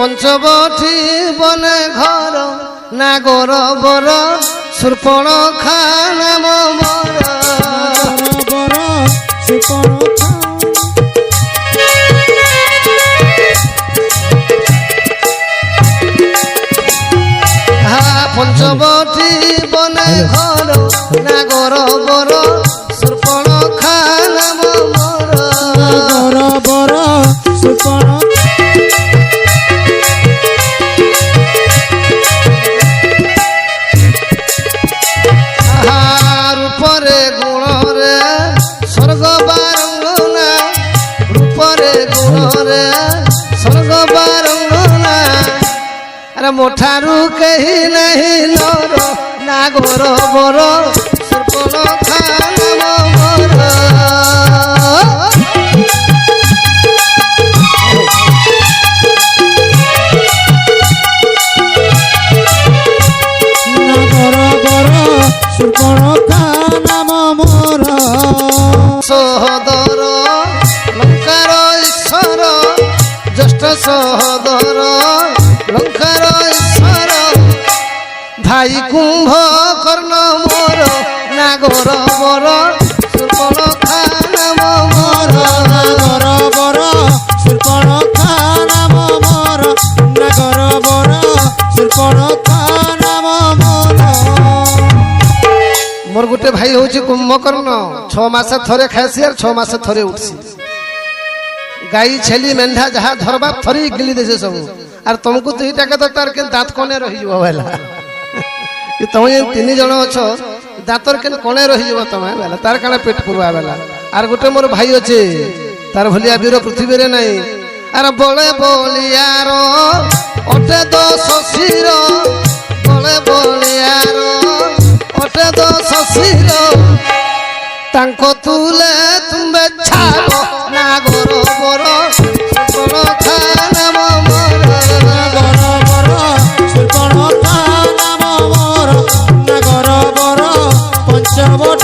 पंचवटी बने घर नागर बर शूर्पणखा नाम मोर पंचवटी बने घर नागर बर शूर्पणखा नाम मोर बर रूपरे गुणरे स्वर्ग बारंगना रूपरे गुणरे स्वर्ग बारंगना अरे मोठारू कहीं नहीं नर नागर बर शूर्पणखा नाम मोर शूर्पणखा नाम मोर सहोदर लंकार ईश्वर ज्येष्ठ सहोदर लंकार ईश्वर भाई कुंभकर्ण मोर नागर बर शूर्पणखा नाम मोर नागर बर शूर्पणखा नाम मोर नागर बर शूर्पणखा नाम मोर मोर गोटे भाई हूँ कुंभकर्ण 6 मास थरे खासी और 6 मास थरे उठसी गाई छेली मेंढा जहाँ धरबा थरी गिली देसे सब और तुमको तो इटा के तो तार के दांत कोने रही जीव बेला कि तुम ये 3 जन अच्छो दांतर के कोने रही जीव तमे बेला तार काने पेट पुरवा बेला और गोटे मोर भाई अच्छे तार भलिया वीर पृथ्वी रे नहीं अरे बड़े बोलियार अटे 10 शिर बड़े बोलियार अटे 10 शिर तांको तुले तुम्बे छाड़ो नागर बर शूर्पणखा नाम मोर नागर बर शूर्पणखा नाम मोर नागर बर पंचवटी